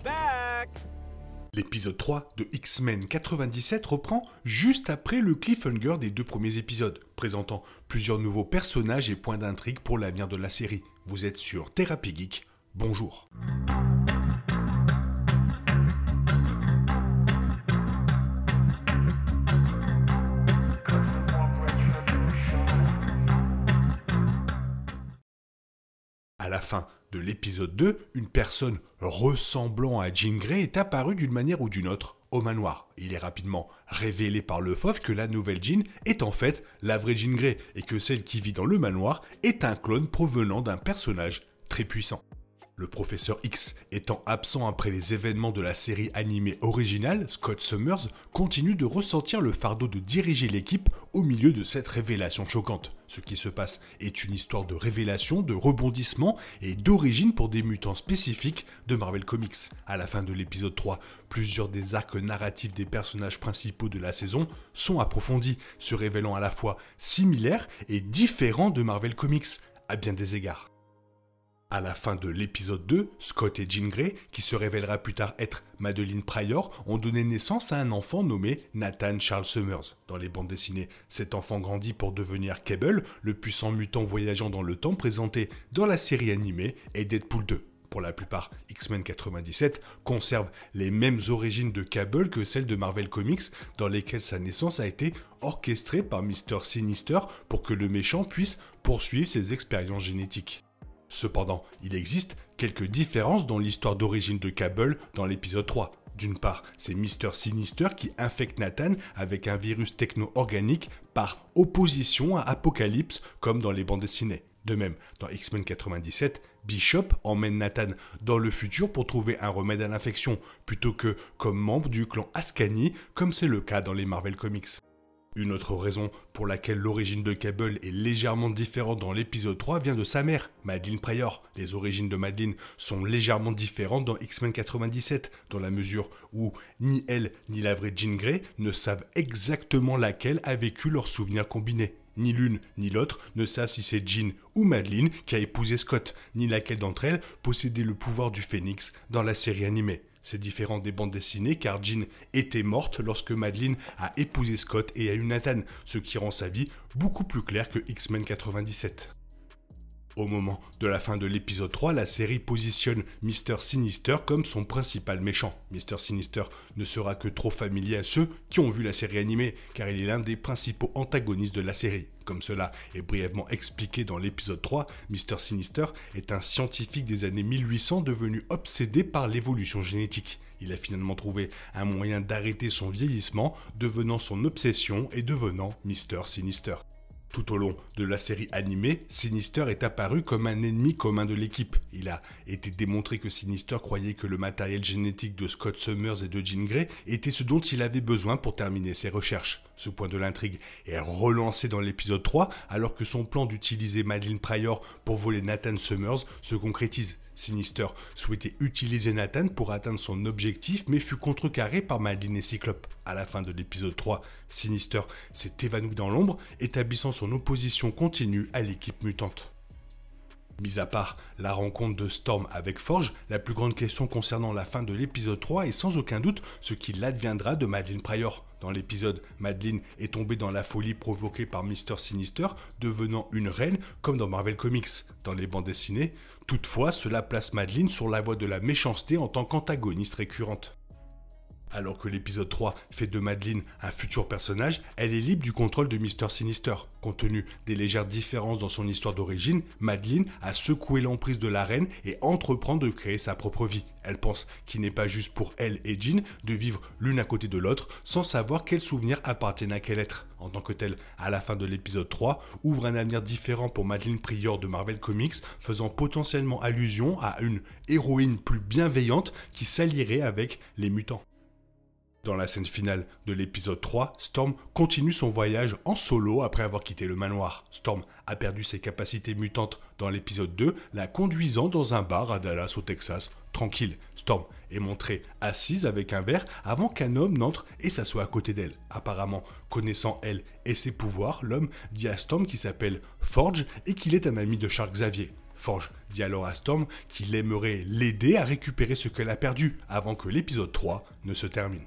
back! L'épisode 3 de X-Men 97 reprend juste après le cliffhanger des 2 premiers épisodes, présentant plusieurs nouveaux personnages et points d'intrigue pour l'avenir de la série. Vous êtes sur Thérapie Geek, bonjour. À la fin de l'épisode 2, une personne ressemblant à Jean Grey est apparue d'une manière ou d'une autre au manoir. Il est rapidement révélé par le fauve que la nouvelle Jean est en fait la vraie Jean Grey et que celle qui vit dans le manoir est un clone provenant d'un personnage très puissant. Le professeur X étant absent après les événements de la série animée originale, Scott Summers continue de ressentir le fardeau de diriger l'équipe au milieu de cette révélation choquante. Ce qui se passe est une histoire de révélation, de rebondissement et d'origine pour des mutants spécifiques de Marvel Comics. À la fin de l'épisode 3, plusieurs des arcs narratifs des personnages principaux de la saison sont approfondis, se révélant à la fois similaires et différents de Marvel Comics, à bien des égards. À la fin de l'épisode 2, Scott et Jean Grey, qui se révélera plus tard être Madeline Pryor, ont donné naissance à un enfant nommé Nathan Charles Summers. Dans les bandes dessinées, cet enfant grandit pour devenir Cable, le puissant mutant voyageant dans le temps présenté dans la série animée et Deadpool 2. Pour la plupart, X-Men 97 conserve les mêmes origines de Cable que celles de Marvel Comics, dans lesquelles sa naissance a été orchestrée par Mr. Sinister pour que le méchant puisse poursuivre ses expériences génétiques. Cependant, il existe quelques différences dans l'histoire d'origine de Cable dans l'épisode 3. D'une part, c'est Mr. Sinister qui infecte Nathan avec un virus techno-organique par opposition à Apocalypse comme dans les bandes dessinées. De même, dans X-Men 97, Bishop emmène Nathan dans le futur pour trouver un remède à l'infection, plutôt que comme membre du clan Ascani comme c'est le cas dans les Marvel Comics. Une autre raison pour laquelle l'origine de Cable est légèrement différente dans l'épisode 3 vient de sa mère, Madeline Pryor. Les origines de Madeline sont légèrement différentes dans X-Men 97, dans la mesure où ni elle ni la vraie Jean Grey ne savent exactement laquelle a vécu leurs souvenirs combinés. Ni l'une ni l'autre ne savent si c'est Jean ou Madeline qui a épousé Scott, ni laquelle d'entre elles possédait le pouvoir du Phénix dans la série animée. C'est différent des bandes dessinées car Jean était morte lorsque Madeline a épousé Scott et a eu Nathan, ce qui rend sa vie beaucoup plus claire que X-Men 97. Au moment de la fin de l'épisode 3, la série positionne Mr. Sinister comme son principal méchant. Mr. Sinister ne sera que trop familier à ceux qui ont vu la série animée, car il est l'un des principaux antagonistes de la série. Comme cela est brièvement expliqué dans l'épisode 3, Mr. Sinister est un scientifique des années 1800 devenu obsédé par l'évolution génétique. Il a finalement trouvé un moyen d'arrêter son vieillissement, devenant son obsession et devenant Mr. Sinister. Tout au long de la série animée, Sinister est apparu comme un ennemi commun de l'équipe. Il a été démontré que Sinister croyait que le matériel génétique de Scott Summers et de Jean Grey était ce dont il avait besoin pour terminer ses recherches. Ce point de l'intrigue est relancé dans l'épisode 3 alors que son plan d'utiliser Madeline Pryor pour voler Nathan Summers se concrétise. Sinister souhaitait utiliser Nathan pour atteindre son objectif mais fut contrecarré par Madeline et Cyclope. À la fin de l'épisode 3, Sinister s'est évanoui dans l'ombre, établissant son opposition continue à l'équipe mutante. Mis à part la rencontre de Storm avec Forge, la plus grande question concernant la fin de l'épisode 3 est sans aucun doute ce qu'il adviendra de Madeline Pryor. Dans l'épisode, Madeline est tombée dans la folie provoquée par Mr. Sinister, devenant une reine comme dans Marvel Comics. Dans les bandes dessinées, toutefois, cela place Madeline sur la voie de la méchanceté en tant qu'antagoniste récurrente. Alors que l'épisode 3 fait de Madeline un futur personnage, elle est libre du contrôle de Mr. Sinister. Compte tenu des légères différences dans son histoire d'origine, Madeline a secoué l'emprise de la reine et entreprend de créer sa propre vie. Elle pense qu'il n'est pas juste pour elle et Jean de vivre l'une à côté de l'autre sans savoir quels souvenirs appartiennent à quel être. En tant que tel, à la fin de l'épisode 3, ouvre un avenir différent pour Madeline Pryor de Marvel Comics, faisant potentiellement allusion à une héroïne plus bienveillante qui s'allierait avec les mutants. Dans la scène finale de l'épisode 3, Storm continue son voyage en solo après avoir quitté le manoir. Storm a perdu ses capacités mutantes dans l'épisode 2, la conduisant dans un bar à Dallas au Texas. Tranquille, Storm est montrée assise avec un verre avant qu'un homme n'entre et s'assoie à côté d'elle. Apparemment, connaissant elle et ses pouvoirs, l'homme dit à Storm qu'il s'appelle Forge et qu'il est un ami de Charles Xavier. Forge dit alors à Storm qu'il aimerait l'aider à récupérer ce qu'elle a perdu avant que l'épisode 3 ne se termine.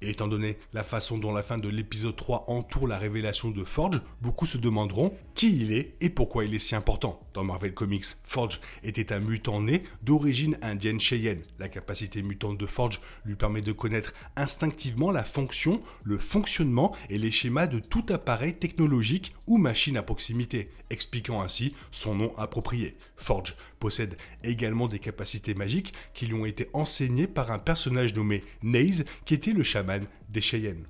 Et étant donné la façon dont la fin de l'épisode 3 entoure la révélation de Forge, beaucoup se demanderont qui il est et pourquoi il est si important. Dans Marvel Comics, Forge était un mutant né d'origine indienne Cheyenne. La capacité mutante de Forge lui permet de connaître instinctivement la fonction, le fonctionnement et les schémas de tout appareil technologique ou machine à proximité, expliquant ainsi son nom approprié. Forge possède également des capacités magiques qui lui ont été enseignées par un personnage nommé Naze qui était le chaman des Cheyennes.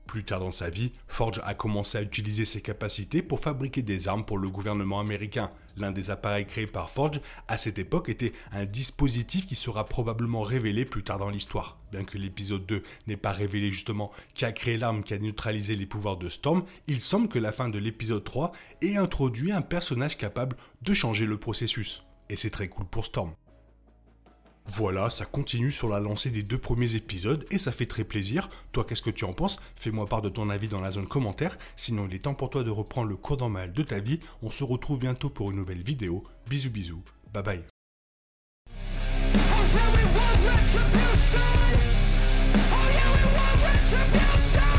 Plus tard dans sa vie, Forge a commencé à utiliser ses capacités pour fabriquer des armes pour le gouvernement américain. L'un des appareils créés par Forge à cette époque était un dispositif qui sera probablement révélé plus tard dans l'histoire. Bien que l'épisode 2 n'ait pas révélé justement qui a créé l'arme qui a neutralisé les pouvoirs de Storm, il semble que la fin de l'épisode 3 ait introduit un personnage capable de changer le processus. Et c'est très cool pour Storm. Voilà, ça continue sur la lancée des 2 premiers épisodes et ça fait très plaisir. Toi, qu'est-ce que tu en penses? Fais-moi part de ton avis dans la zone commentaire. Sinon, il est temps pour toi de reprendre le cours normal de ta vie. On se retrouve bientôt pour une nouvelle vidéo. Bisous bisous, bye bye. Oh yeah, we want retribution.